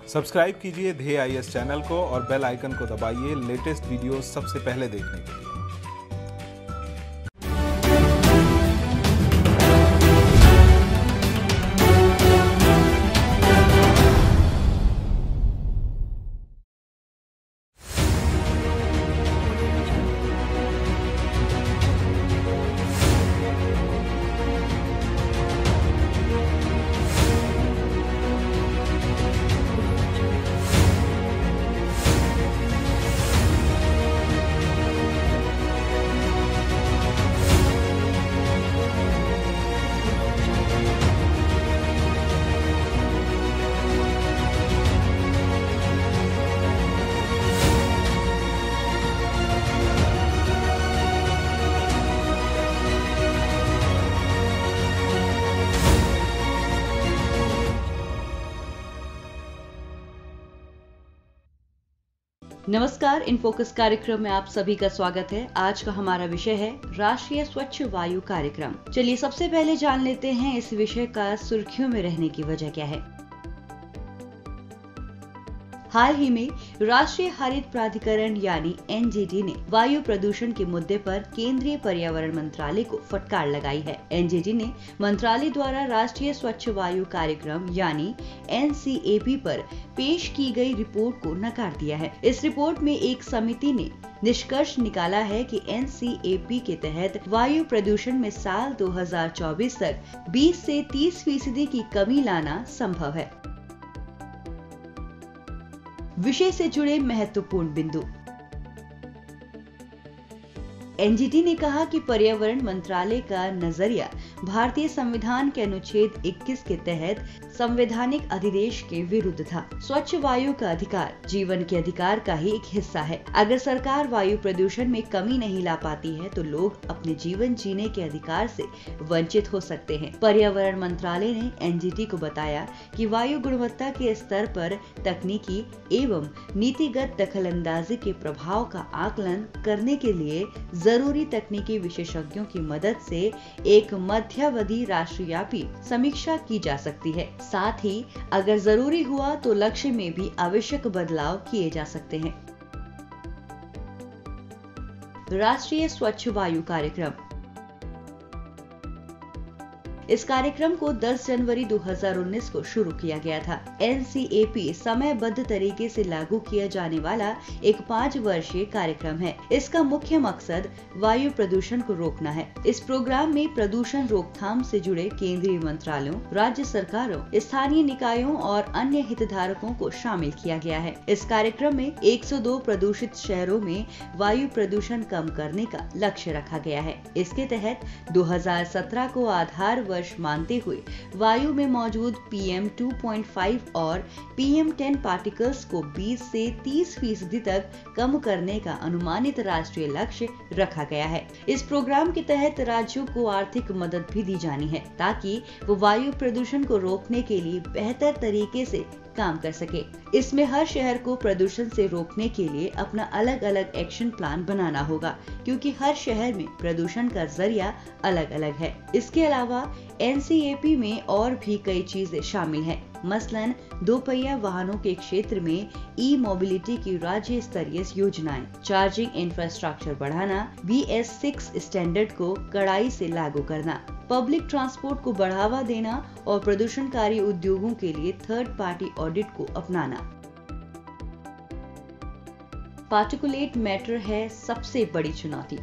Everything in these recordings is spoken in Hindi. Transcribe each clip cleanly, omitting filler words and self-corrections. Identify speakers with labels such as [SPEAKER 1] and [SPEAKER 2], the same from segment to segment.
[SPEAKER 1] सब्सक्राइब कीजिए ध्येय IAS चैनल को और बेल आइकन को दबाइए लेटेस्ट वीडियो सबसे पहले देखने के लिए।
[SPEAKER 2] नमस्कार, इन फोकस कार्यक्रम में आप सभी का स्वागत है। आज का हमारा विषय है राष्ट्रीय स्वच्छ वायु कार्यक्रम। चलिए सबसे पहले जान लेते हैं इस विषय का सुर्खियों में रहने की वजह क्या है। हाल ही में राष्ट्रीय हरित प्राधिकरण यानी NGT ने वायु प्रदूषण के मुद्दे पर केंद्रीय पर्यावरण मंत्रालय को फटकार लगाई है। NGT ने मंत्रालय द्वारा राष्ट्रीय स्वच्छ वायु कार्यक्रम यानी NCAP पर पेश की गई रिपोर्ट को नकार दिया है। इस रिपोर्ट में एक समिति ने निष्कर्ष निकाला है कि NCAP के तहत वायु प्रदूषण में साल 2024 तक 20 से 30% की कमी लाना संभव है। विषय से जुड़े महत्वपूर्ण बिंदु। NGT ने कहा कि पर्यावरण मंत्रालय का नजरिया भारतीय संविधान के अनुच्छेद 21 के तहत संवैधानिक अधिदेश के विरुद्ध था। स्वच्छ वायु का अधिकार जीवन के अधिकार का ही एक हिस्सा है। अगर सरकार वायु प्रदूषण में कमी नहीं ला पाती है तो लोग अपने जीवन जीने के अधिकार से वंचित हो सकते हैं। पर्यावरण मंत्रालय ने NGT को बताया कि वायु गुणवत्ता के स्तर पर तकनीकी एवं नीतिगत दखलंदाजी के प्रभाव का आकलन करने के लिए जरूरी तकनीकी विशेषज्ञों की मदद से एक मध्यावधि राष्ट्रव्यापी समीक्षा की जा सकती है। साथ ही अगर जरूरी हुआ तो लक्ष्य में भी आवश्यक बदलाव किए जा सकते हैं। राष्ट्रीय स्वच्छ वायु कार्यक्रम। इस कार्यक्रम को 10 जनवरी 2019 को शुरू किया गया था। NCAP समयबद्ध तरीके से लागू किया जाने वाला एक 5 वर्षीय कार्यक्रम है। इसका मुख्य मकसद वायु प्रदूषण को रोकना है। इस प्रोग्राम में प्रदूषण रोकथाम से जुड़े केंद्रीय मंत्रालयों, राज्य सरकारों, स्थानीय निकायों और अन्य हितधारकों को शामिल किया गया है। इस कार्यक्रम में 102 प्रदूषित शहरों में वायु प्रदूषण कम करने का लक्ष्य रखा गया है। इसके तहत 2017 को आधार वर्ष मानते हुए वायु में मौजूद PM2.5 और PM10 पार्टिकल्स को 20 से 30% तक कम करने का अनुमानित राष्ट्रीय लक्ष्य रखा गया है। इस प्रोग्राम के तहत राज्यों को आर्थिक मदद भी दी जानी है ताकि वो वायु प्रदूषण को रोकने के लिए बेहतर तरीके से काम कर सके। इसमें हर शहर को प्रदूषण से रोकने के लिए अपना अलग अलग एक्शन प्लान बनाना होगा, क्योंकि हर शहर में प्रदूषण का जरिया अलग अलग है। इसके अलावा NCAP में और भी कई चीजें शामिल हैं। मसलन 2 पहिया वाहनों के क्षेत्र में ई-मोबिलिटी की राज्य स्तरीय योजनाएं, चार्जिंग इंफ्रास्ट्रक्चर बढ़ाना, BS6 स्टैंडर्ड को कड़ाई से लागू करना, पब्लिक ट्रांसपोर्ट को बढ़ावा देना और प्रदूषणकारी उद्योगों के लिए थर्ड पार्टी ऑडिट को अपनाना। पार्टिकुलेट मैटर है सबसे बड़ी चुनौती।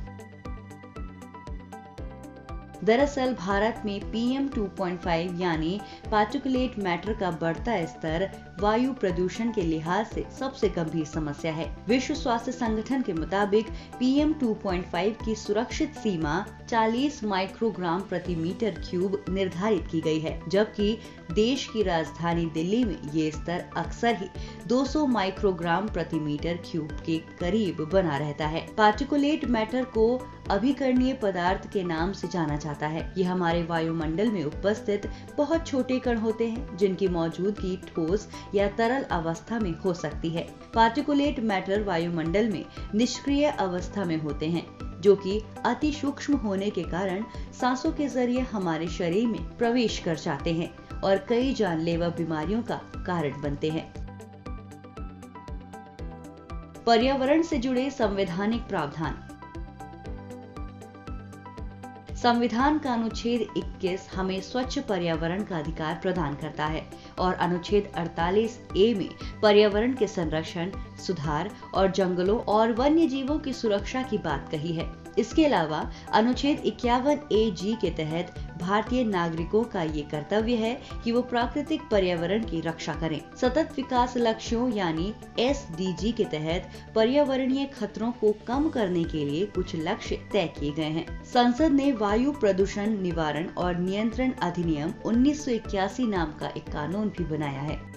[SPEAKER 2] दरअसल भारत में PM2.5 यानी पार्टिकुलेट मैटर का बढ़ता स्तर वायु प्रदूषण के लिहाज से सबसे गंभीर समस्या है। विश्व स्वास्थ्य संगठन के मुताबिक PM2.5 की सुरक्षित सीमा 40 माइक्रोग्राम प्रति मीटर क्यूब निर्धारित की गई है, जबकि देश की राजधानी दिल्ली में ये स्तर अक्सर ही 200 माइक्रोग्राम प्रति मीटर क्यूब के करीब बना रहता है। पार्टिकुलेट मैटर को अभिकरणीय पदार्थ के नाम से जाना जाता है। ये हमारे वायुमंडल में उपस्थित बहुत छोटे कण होते हैं जिनकी मौजूदगी ठोस या तरल अवस्था में हो सकती है। पार्टिकुलेट मैटर वायुमंडल में निष्क्रिय अवस्था में होते हैं, जो कि अति सूक्ष्म होने के कारण सांसों के जरिए हमारे शरीर में प्रवेश कर जाते हैं और कई जानलेवा बीमारियों का कारण बनते हैं। पर्यावरण से जुड़े संवैधानिक प्रावधान। संविधान का अनुच्छेद 21 हमें स्वच्छ पर्यावरण का अधिकार प्रदान करता है और अनुच्छेद 48A में पर्यावरण के संरक्षण, सुधार और जंगलों और वन्य जीवों की सुरक्षा की बात कही है। इसके अलावा अनुच्छेद 51AG के तहत भारतीय नागरिकों का ये कर्तव्य है कि वो प्राकृतिक पर्यावरण की रक्षा करें। सतत विकास लक्ष्यों यानी SDG के तहत पर्यावरणीय खतरों को कम करने के लिए कुछ लक्ष्य तय किए गए हैं। संसद ने वायु प्रदूषण निवारण और नियंत्रण अधिनियम 1981 नाम का एक कानून भी बनाया है।